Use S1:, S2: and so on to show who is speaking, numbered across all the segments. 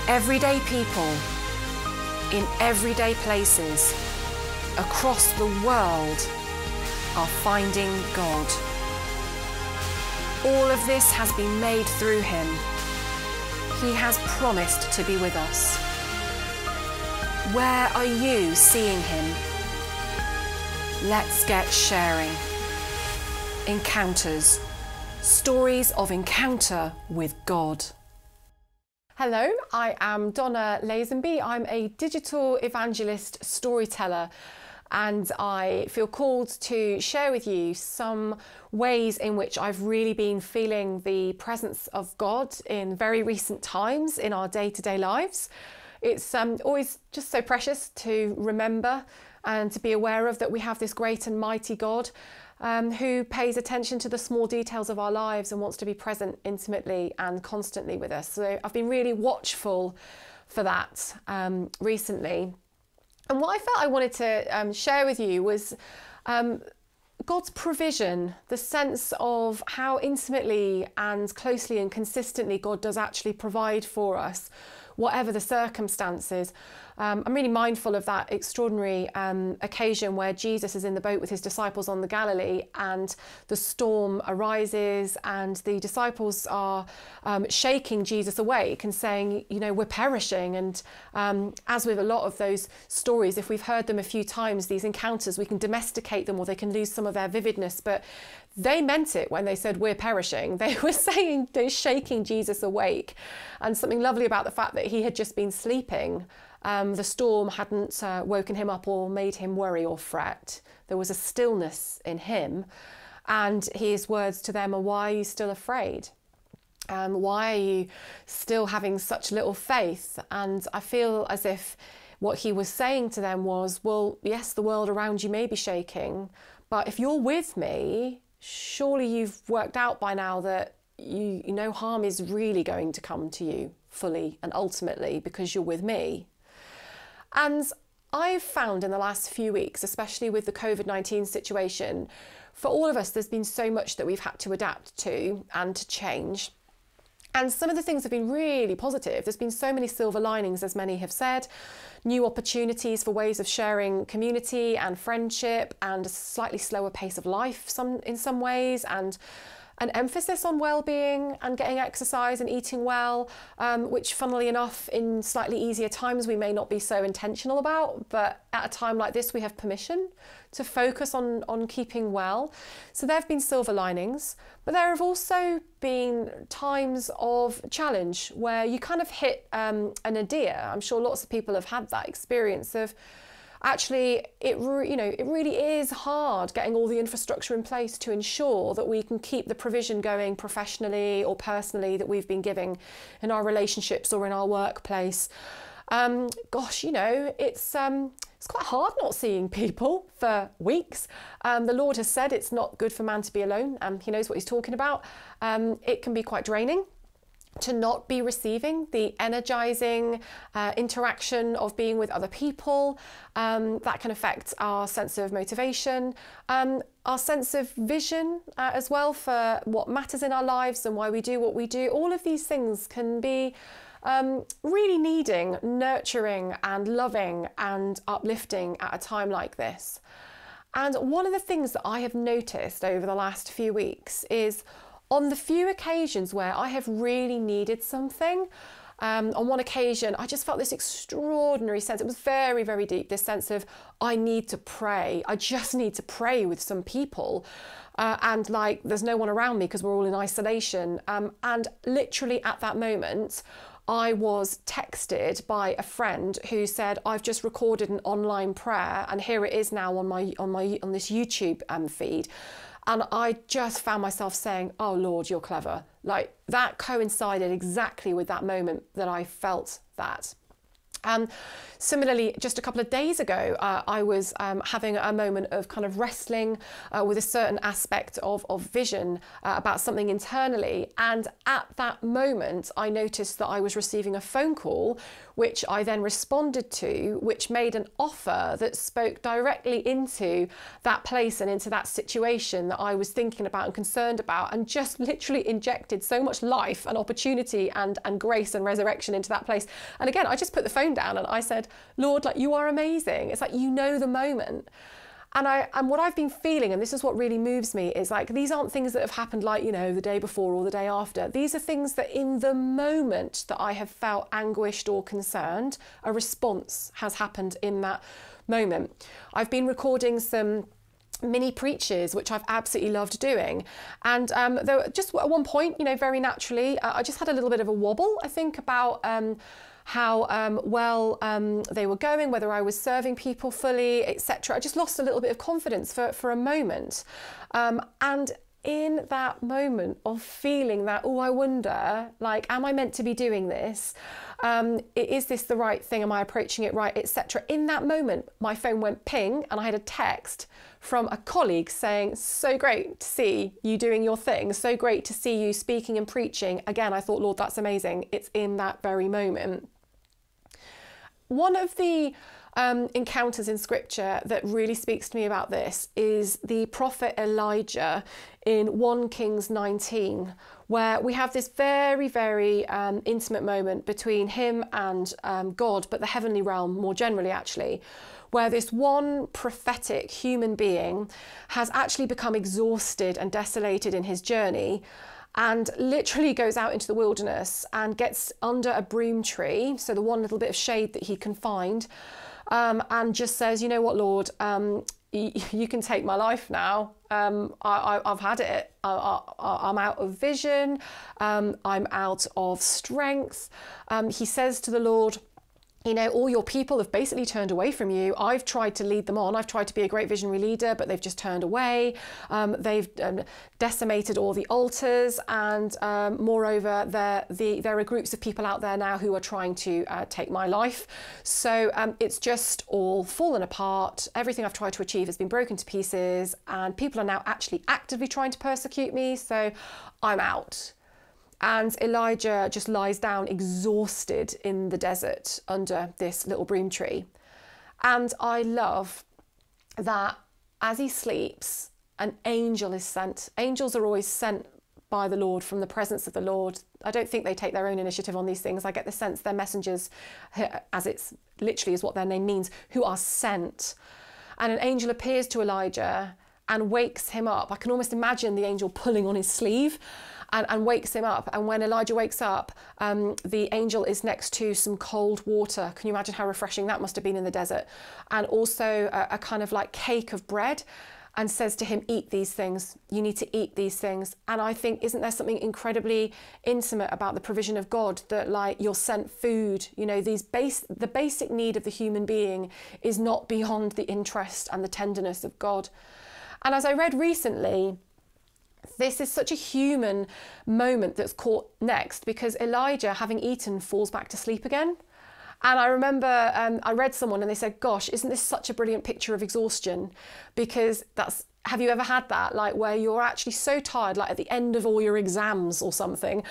S1: Everyday people in everyday places across the world are finding God. All of this has been made through him. He has promised to be with us. Where are you seeing him? Let's get sharing. Encounters. Stories of encounter with God.
S2: Hello, I am Donna Lazenby. I'm a digital evangelist storyteller, and I feel called to share with you some ways in which I've really been feeling the presence of God in very recent times in our day-to-day lives. It's always just so precious to remember and to be aware of that we have this great and mighty God who pays attention to the small details of our lives and wants to be present intimately and constantly with us. So I've been really watchful for that recently. And what I felt I wanted to share with you was God's provision, the sense of how intimately and closely and consistently God does actually provide for us, whatever the circumstances. I'm really mindful of that extraordinary occasion where Jesus is in the boat with his disciples on the Galilee, and the storm arises and the disciples are shaking Jesus awake and saying, you know, we're perishing. And as with a lot of those stories, if we've heard them a few times, these encounters, we can domesticate them or they can lose some of their vividness. But they meant it when they said we're perishing. They were saying, they're shaking Jesus awake. And something lovely about the fact that he had just been sleeping. The storm hadn't woken him up or made him worry or fret. There was a stillness in him. And his words to them are, why are you still afraid? Why are you still having such little faith? And I feel as if what he was saying to them was, well, yes, the world around you may be shaking, but if you're with me, surely you've worked out by now that you know harm is really going to come to you fully and ultimately because you're with me. And I've found in the last few weeks, especially with the COVID-19 situation, for all of us, there's been so much that we've had to adapt to and to change. And some of the things have been really positive. There's been so many silver linings, as many have said, new opportunities for ways of sharing community and friendship, and a slightly slower pace of life in some ways, and an emphasis on well-being and getting exercise and eating well, which funnily enough, in slightly easier times, we may not be so intentional about, but at a time like this, we have permission to focus on keeping well. So there have been silver linings, but there have also been times of challenge where you kind of hit a nadir. I'm sure lots of people have had that experience of, actually, it really is hard getting all the infrastructure in place to ensure that we can keep the provision going professionally or personally that we've been giving in our relationships or in our workplace. Gosh, you know, it's quite hard not seeing people for weeks. The Lord has said it's not good for man to be alone. He knows what he's talking about. It can be quite draining to not be receiving the energizing interaction of being with other people. That can affect our sense of motivation, our sense of vision as well for what matters in our lives and why we do what we do. All of these things can be really needing nurturing and loving and uplifting at a time like this. And one of the things that I have noticed over the last few weeks is on the few occasions where I have really needed something, on one occasion, I just felt this extraordinary sense. It was very, very deep, this sense of, I need to pray. I just need to pray with some people. And like, there's no one around me because we're all in isolation. And literally at that moment, I was texted by a friend who said, I've just recorded an online prayer and here it is now on this YouTube feed. And I just found myself saying, oh Lord, you're clever. Like, that coincided exactly with that moment that I felt that. Similarly, just a couple of days ago, I was having a moment of kind of wrestling with a certain aspect of vision about something internally. And at that moment, I noticed that I was receiving a phone call, which I then responded to, which made an offer that spoke directly into that place and into that situation that I was thinking about and concerned about, and just literally injected so much life and opportunity and grace and resurrection into that place. And again, I just put the phone down and I said, Lord, like, you are amazing. It's like, you know, the moment. And what I've been feeling, and this is what really moves me, is like, these aren't things that have happened like, you know, the day before or the day after. These are things that in the moment that I have felt anguished or concerned, a response has happened in that moment. I've been recording some mini preaches, which I've absolutely loved doing. And there were just at one point, you know, very naturally, I just had a little bit of a wobble, I think, about how well they were going, whether I was serving people fully, etc. I just lost a little bit of confidence for a moment. And in that moment of feeling that, oh, I wonder, like, am I meant to be doing this? Is this the right thing? Am I approaching it right, etc.? In that moment, my phone went ping and I had a text from a colleague saying, so great to see you doing your thing. So great to see you speaking and preaching. Again, I thought, Lord, that's amazing. It's in that very moment. One of the encounters in scripture that really speaks to me about this is the prophet Elijah in 1 Kings 19, where we have this very, very intimate moment between him and God, but the heavenly realm more generally, actually, where this one prophetic human being has actually become exhausted and desolated in his journey, and literally goes out into the wilderness and gets under a broom tree, so the one little bit of shade that he can find, and just says, you know what, Lord, you can take my life now. I've had it. I'm out of vision. I'm out of strength. He says to the Lord, you know, all your people have basically turned away from you. I've tried to lead them on. I've tried to be a great visionary leader, but they've just turned away. They've decimated all the altars. And moreover, there are groups of people out there now who are trying to take my life. So it's just all fallen apart. Everything I've tried to achieve has been broken to pieces. And people are now actually actively trying to persecute me. So I'm out. And Elijah just lies down exhausted in the desert under this little broom tree. And I love that as he sleeps, an angel is sent. Angels are always sent by the Lord from the presence of the Lord. I don't think they take their own initiative on these things. I get the sense they're messengers, as it's literally is what their name means, who are sent. And an angel appears to Elijah and wakes him up. I can almost imagine the angel pulling on his sleeve and wakes him up. And when Elijah wakes up, the angel is next to some cold water. Can you imagine how refreshing that must have been in the desert? And also a kind of like cake of bread, and says to him, eat these things. You need to eat these things. And I think, isn't there something incredibly intimate about the provision of God, that like you're sent food, you know, the basic need of the human being is not beyond the interest and the tenderness of God. And as I read recently, this is such a human moment that's caught next, because Elijah, having eaten, falls back to sleep again. And I remember I read someone and they said, gosh, isn't this such a brilliant picture of exhaustion? Because have you ever had that, like where you're actually so tired, like at the end of all your exams or something,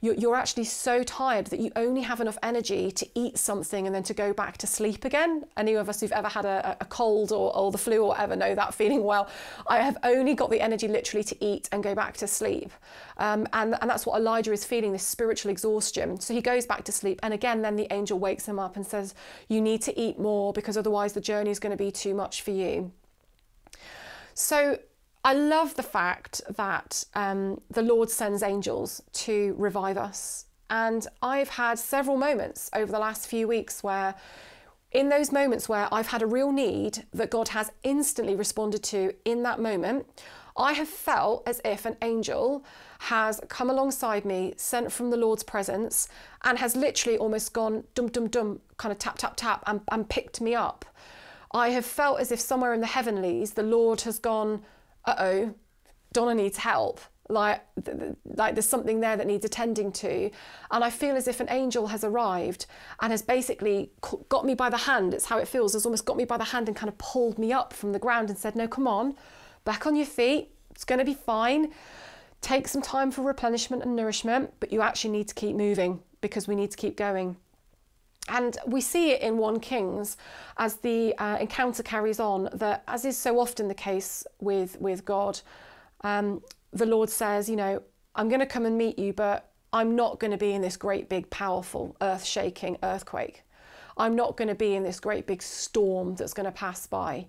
S2: you're actually so tired that you only have enough energy to eat something and then to go back to sleep again? Any of us who've ever had a cold or the flu or whatever know that feeling well. I have only got the energy literally to eat and go back to sleep. And that's what Elijah is feeling, this spiritual exhaustion. So he goes back to sleep, and again then the angel wakes him up and says, you need to eat more, because otherwise the journey is going to be too much for you. So I love the fact that the Lord sends angels to revive us. And I've had several moments over the last few weeks where, in those moments where I've had a real need that God has instantly responded to in that moment, I have felt as if an angel has come alongside me, sent from the Lord's presence, and has literally almost gone dum dum dum, kind of tap tap tap, and picked me up. I have felt as if somewhere in the heavenlies, the Lord has gone, uh-oh, Donna needs help. like there's something there that needs attending to. And I feel as if an angel has arrived and has basically got me by the hand. It's how it feels. Has almost got me by the hand and kind of pulled me up from the ground and said, no, come on, back on your feet. It's going to be fine. Take some time for replenishment and nourishment, but you actually need to keep moving because we need to keep going. And we see it in 1 Kings as the encounter carries on, that, as is so often the case with God, the Lord says, you know, I'm going to come and meet you, but I'm not going to be in this great big powerful earth-shaking earthquake. I'm not going to be in this great big storm that's going to pass by.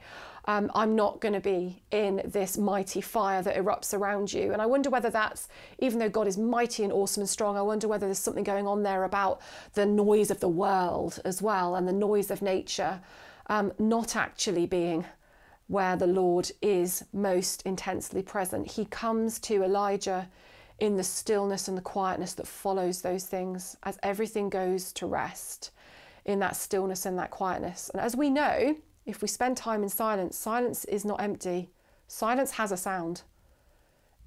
S2: I'm not going to be in this mighty fire that erupts around you. And I wonder whether that's, even though God is mighty and awesome and strong, I wonder whether there's something going on there about the noise of the world as well, and the noise of nature, not actually being where the Lord is most intensely present. He comes to Elijah in the stillness and the quietness that follows those things, as everything goes to rest in that stillness and that quietness. And as we know, if we spend time in silence, silence is not empty. Silence has a sound.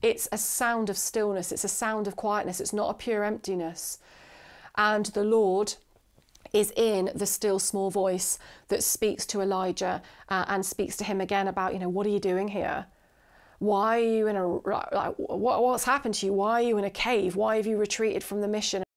S2: It's a sound of stillness. It's a sound of quietness. It's not a pure emptiness. And the Lord is in the still small voice that speaks to Elijah and speaks to him again about, you know, what are you doing here? Why are you in a, like, what's happened to you? Why are you in a cave? Why have you retreated from the mission?